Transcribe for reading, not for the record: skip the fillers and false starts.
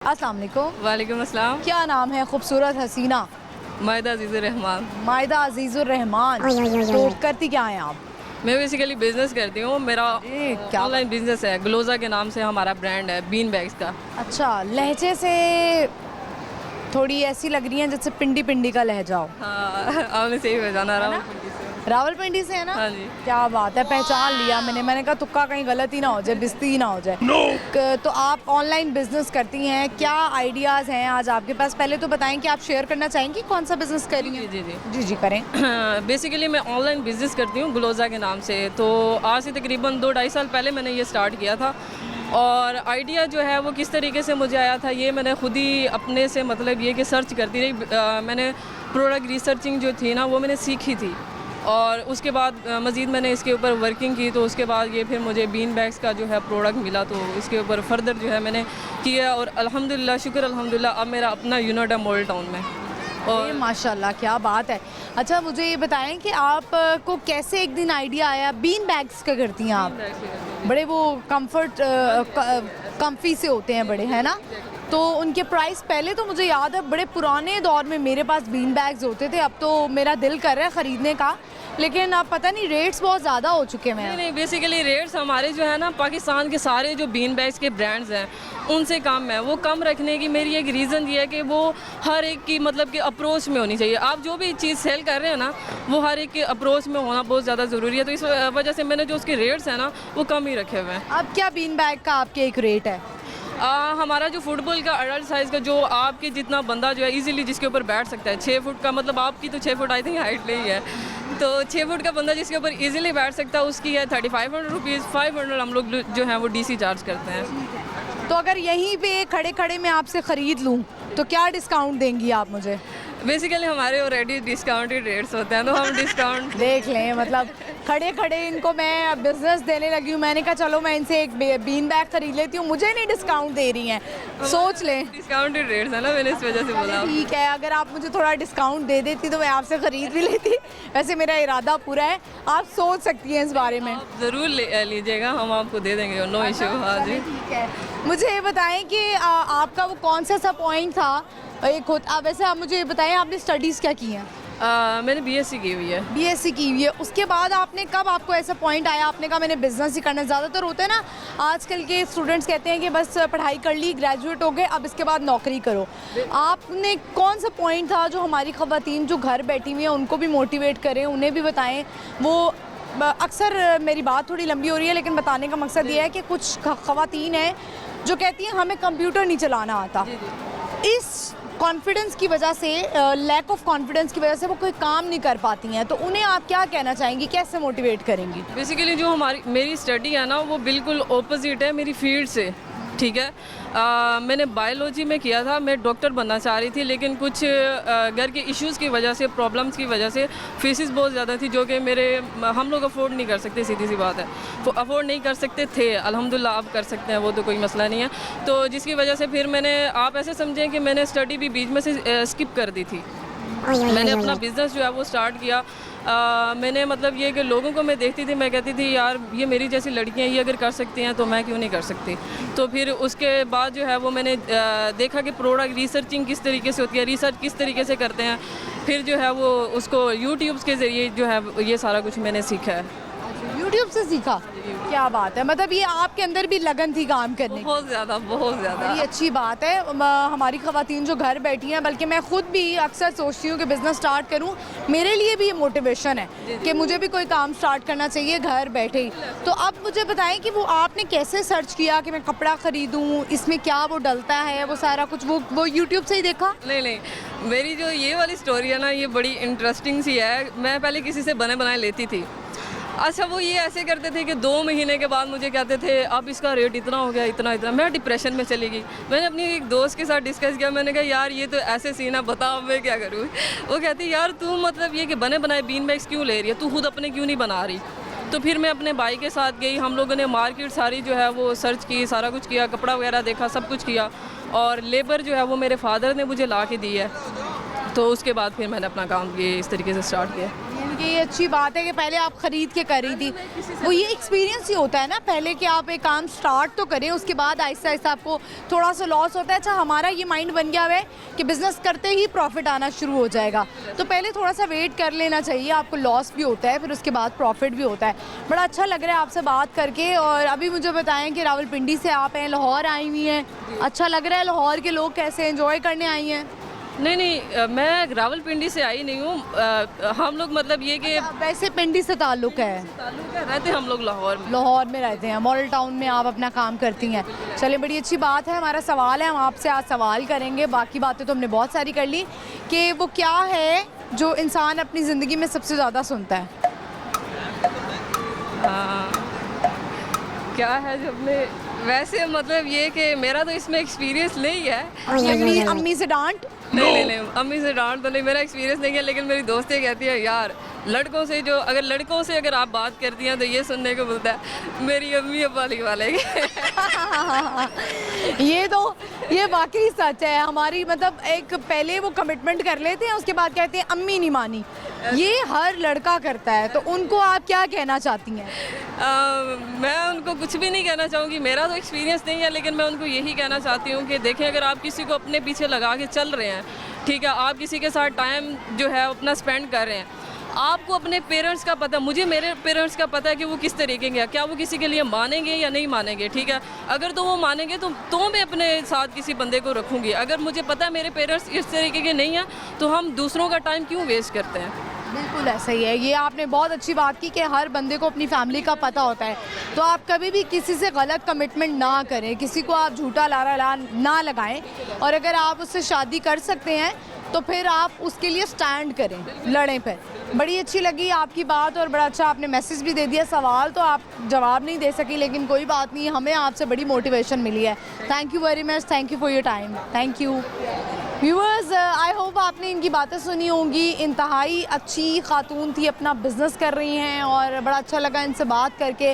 अस्सलाम वालेकुम। वालेकुम अस्सलाम। क्या नाम है खूबसूरत हसीना? मायदा अजीज़ुर रहमान। मायदा अजीज़ुर रहमान। तो करती क्या हैं आप? मैं बेसिकली बिजनेस करती हूँ। मेरा क्या ऑनलाइन बिजनेस है, ग्लोजा के नाम से हमारा ब्रांड है, बीन बैग्स का। अच्छा, लहजे से थोड़ी ऐसी लग रही हैं जैसे पिंडी पिंडी का लहजा हो। हाँ, आपने सही पहचाना। रावलपिंडी से। रावलपिंडी से है ना? हाँ जी। क्या बात है, पहचान लिया मैंने कहा तुक्का कहीं गलत ही ना हो जाए, बिस्ती ही ना हो जाए। तो आप ऑनलाइन बिजनेस करती हैं, क्या आइडियाज़ हैं आज आपके पास? पहले तो बताएं कि आप शेयर करना चाहेंगी कौन सा बिजनेस करी हैं? जी जी जी जी करें। बेसिकली मैं ऑनलाइन बिजनेस करती हूँ ग्लोजा के नाम से। तो आज से तकरीबन 2-2.5 साल पहले मैंने ये स्टार्ट किया था। और आइडिया जो है वो किस तरीके से मुझे आया था, ये मैंने खुद ही अपने से मतलब ये कि सर्च करती रही। मैंने प्रोडक्ट रिसर्चिंग जो थी ना वो मैंने सीखी थी, और उसके बाद मज़ीद मैंने इसके ऊपर वर्किंग की। तो उसके बाद ये फिर मुझे बीन बैग्स का जो है प्रोडक्ट मिला, तो इसके ऊपर फर्दर जो है मैंने किया। और अल्हम्दुलिल्लाह, शुक्र अल्हम्दुलिल्लाह, अब मेरा अपना यूनिट है मोल टाउन में। और माशाल्लाह, क्या बात है। अच्छा, मुझे ये बताएं कि आप को कैसे एक दिन आइडिया आया? बीन बैग्स का करती हैं आप? बड़े वो कम्फी से होते हैं बड़े, है ना? तो उनके प्राइस, पहले तो मुझे याद है बड़े पुराने दौर में मेरे पास बीन बैग्स होते थे। अब तो मेरा दिल कर रहा है ख़रीदने का, लेकिन अब पता नहीं रेट्स बहुत ज़्यादा हो चुके हैं। नहीं, बेसिकली रेट्स हमारे जो है ना, पाकिस्तान के सारे जो बीन बैग्स के ब्रांड्स हैं उनसे कम है। वो कम रखने की मेरी एक रीज़न ये है कि वो हर एक की मतलब कि अप्रोच में होनी चाहिए। आप जो भी चीज़ सेल कर रहे हैं ना, वो हर एक के अप्रोच में होना बहुत ज़्यादा ज़रूरी है। तो इस वजह से मैंने जो उसके रेट्स हैं ना वो कम ही रखे हुए हैं। अब क्या बीन बैग का आपके एक रेट है? हमारा जो फुटबॉल का अडल्ट साइज़ का, जो आपके जितना बंदा जो है इजीली जिसके ऊपर बैठ सकता है, 6 फुट का, मतलब आपकी तो 6 फुट आई थिंक हाइट नहीं है, तो 6 फुट का बंदा जिसके ऊपर इजीली बैठ सकता है उसकी है 3500 रुपीज़। 500 हम लोग जो है वो डीसी चार्ज करते हैं। तो अगर यहीं पे खड़े खड़े मैं आपसे ख़रीद लूँ तो क्या डिस्काउंट देंगी आप मुझे? बेसिकली हमारे ऑलरेडी डिस्काउंटेड रेट्स होते हैं, तो हम डिस्काउंट देख लें, मतलब खड़े खड़े इनको मैं बिजनेस देने लगी हूँ। मैंने कहा चलो मैं इनसे एक बीन बैग खरीद लेती हूँ, मुझे नहीं डिस्काउंट दे रही हैं। सोच लें, डिस्काउंटेड रेट्स है ना, मैंने इस वजह से बोला। ठीक है, अगर आप मुझे थोड़ा डिस्काउंट दे देती तो मैं आपसे ख़रीद भी लेती। वैसे मेरा इरादा पूरा है, आप सोच सकती हैं इस बारे में। ज़रूर लीजिएगा, हम आपको दे देंगे, नो इशू। हाँ जी, ठीक है। मुझे ये बताएं कि आपका वो कौन सा पॉइंट था? वैसे आप मुझे ये बताएं, आपने स्टडीज़ क्या की हैं? मैंने बीएससी की हुई है। बीएससी की हुई है। उसके बाद आपको ऐसा पॉइंट आया, आपने कहा मैंने बिजनेस ही करना? ज़्यादातर होता है ना, आजकल के स्टूडेंट्स कहते हैं कि बस पढ़ाई कर ली, ग्रेजुएट हो गए, अब इसके बाद नौकरी करो। आपने कौन सा पॉइंट था जो हमारी ख़वातीन जो घर बैठी हुई हैं उनको भी मोटिवेट करें, उन्हें भी बताएं? वो अक्सर मेरी बात थोड़ी लंबी हो रही है, लेकिन बताने का मकसद ये है कि कुछ ख़वातीन हैं जो कहती हैं हमें कंप्यूटर नहीं चलाना आता। इस कॉन्फिडेंस की वजह से, लैक ऑफ कॉन्फिडेंस की वजह से वो कोई काम नहीं कर पाती हैं, तो उन्हें आप क्या कहना चाहेंगी, कैसे मोटिवेट करेंगी? बेसिकली जो मेरी स्टडी है ना वो बिल्कुल ऑपोजिट है मेरी फील्ड से, ठीक है। मैंने बायोलॉजी में किया था, मैं डॉक्टर बनना चाह रही थी, लेकिन कुछ घर के इश्यूज़ की वजह से, प्रॉब्लम्स की वजह से फीसिस बहुत ज़्यादा थी, जो कि हम लोग अफोर्ड नहीं कर सकते, सीधी सी बात है। तो अफोर्ड नहीं कर सकते थे, अल्हम्दुलिल्लाह अब कर सकते हैं, वो तो कोई मसला नहीं है। तो जिसकी वजह से फिर आप ऐसे समझें कि मैंने स्टडी भी बीच में से स्किप कर दी थी। मैंने अपना बिज़नेस जो है वो स्टार्ट किया। मैंने मतलब ये कि लोगों को मैं देखती थी, मैं कहती थी यार ये मेरी जैसी लड़कियां ये अगर कर सकती हैं तो मैं क्यों नहीं कर सकती। तो फिर उसके बाद जो है वो मैंने देखा कि प्रोडक्ट रिसर्चिंग किस तरीके से होती है, रिसर्च किस तरीके से करते हैं। फिर जो है वो उसको यूट्यूब के ज़रिए जो है ये सारा कुछ मैंने सीखा है। यूट्यूब से सीखा? क्या बात है, मतलब ये आपके अंदर भी लगन थी काम करने की? बहुत ज़्यादा, बहुत ज़्यादा। बड़ी अच्छी बात है। हमारी ख़वातीन जो घर बैठी हैं, बल्कि मैं खुद भी अक्सर सोचती हूँ कि बिज़नेस स्टार्ट करूँ, मेरे लिए भी ये मोटिवेशन है कि मुझे भी कोई काम स्टार्ट करना चाहिए घर बैठे ही। तो अब मुझे बताएं कि वो आपने कैसे सर्च किया कि मैं कपड़ा ख़रीदूँ, इसमें क्या वो डलता है, वो सारा कुछ वो यूट्यूब से ही देखा? नहीं, मेरी जो ये वाली स्टोरी है ना ये बड़ी इंटरेस्टिंग सी है। मैं पहले किसी से बने बनाए लेती थी। अच्छा, वो ये ऐसे करते थे कि 2 महीने के बाद मुझे कहते थे अब इसका रेट इतना हो गया, इतना। मैं डिप्रेशन में चली गई। मैंने अपनी एक दोस्त के साथ डिस्कस किया, मैंने कहा यार ये तो ऐसे सीन है, बता अब मैं क्या करूँ। वो कहती यार तू मतलब ये कि बने बनाए बीन बैग्स क्यों ले रही है, तू खुद अपने क्यों नहीं बना रही। तो फिर मैं अपने भाई के साथ गई, हम लोगों ने मार्केट सारी जो है वो सर्च की, सारा कुछ किया, कपड़ा वगैरह देखा, सब कुछ किया, और लेबर जो है वो मेरे फादर ने मुझे ला के दी है। तो उसके बाद फिर मैंने अपना काम ये इस तरीके से स्टार्ट किया। ठीक है, ये अच्छी बात है कि पहले आप ख़रीद के कर रही थी। वो ये एक्सपीरियंस ही होता है ना, पहले कि आप एक काम स्टार्ट तो करें, उसके बाद आहिस्ता आहिस्ता आपको थोड़ा सा लॉस होता है। अच्छा, हमारा ये माइंड बन गया हुआ है कि बिज़नेस करते ही प्रॉफिट आना शुरू हो जाएगा, तो पहले थोड़ा सा वेट कर लेना चाहिए। आपको लॉस भी होता है, फिर उसके बाद प्रॉफिट भी होता है। बड़ा अच्छा लग रहा है आपसे बात करके। और अभी मुझे बताएं कि रावलपिंडी से आप हैं, लाहौर आई हुई हैं, अच्छा लग रहा है? लाहौर के लोग कैसे एंजॉय करने आई हैं? नहीं, मैं रावलपिंडी से आई नहीं हूँ। हम लोग मतलब ये कि वैसे पिंडी से ताल्लुक़ है? ताल्लुक है, रहते हम लोग लाहौर में। लाहौर में रहते हैं, मॉडल टाउन में आप अपना काम करती हैं। चलिए, बड़ी अच्छी बात है। हमारा सवाल है, हम आपसे आज सवाल करेंगे, बाकी बातें तो हमने बहुत सारी कर ली, कि वो क्या है जो इंसान अपनी ज़िंदगी में सबसे ज़्यादा सुनता है? क्या है जब मैं, वैसे मतलब ये कि मेरा तो इसमें एक्सपीरियंस नहीं है। अम्मी से डांट? नहीं, अम्मी से डांट तो नहीं, मेरा एक्सपीरियंस नहीं है। लेकिन मेरी दोस्तें कहती है यार, लड़कों से अगर आप बात करती हैं तो ये सुनने को मिलता है मेरी अम्मी अब्बा वाले ये वाकई सच है। हमारी मतलब एक पहले वो कमिटमेंट कर लेते हैं, उसके बाद कहते हैं अम्मी नहीं मानी। ये हर लड़का करता है, तो उनको आप क्या कहना चाहती हैं? मैं उनको कुछ भी नहीं कहना चाहूँगी, मेरा तो एक्सपीरियंस नहीं है। लेकिन मैं उनको यही कहना चाहती हूँ कि देखें, अगर आप किसी को अपने पीछे लगा के चल रहे हैं, ठीक है, आप किसी के साथ टाइम जो है अपना स्पेंड कर रहे हैं, आपको अपने पेरेंट्स का पता, मुझे मेरे पेरेंट्स का पता है कि वो किस तरीके के हैं, क्या वो किसी के लिए मानेंगे या नहीं मानेंगे, ठीक है। अगर तो वो मानेंगे तो मैं अपने साथ किसी बंदे को रखूँगी। अगर मुझे पता है मेरे पेरेंट्स इस तरीके के नहीं हैं, तो हम दूसरों का टाइम क्यों वेस्ट करते हैं? बिल्कुल ऐसा ही है। ये आपने बहुत अच्छी बात की कि हर बंदे को अपनी फैमिली का पता होता है, तो आप कभी भी किसी से गलत कमिटमेंट ना करें, किसी को आप झूठा लारा ना लगाएं। और अगर आप उससे शादी कर सकते हैं तो फिर आप उसके लिए स्टैंड करें, लड़ें फिर। बड़ी अच्छी लगी आपकी बात, और बड़ा अच्छा आपने मैसेज भी दे दिया। सवाल तो आप जवाब नहीं दे सकी, लेकिन कोई बात नहीं, हमें आपसे बड़ी मोटिवेशन मिली है। Thank you very much, thank you for your time, thank you. Viewers, I hope आपने इनकी बातें सुनी होंगी। इंतहाई अच्छी खातून थी, अपना बिज़नेस कर रही हैं, और बड़ा अच्छा लगा इनसे बात करके।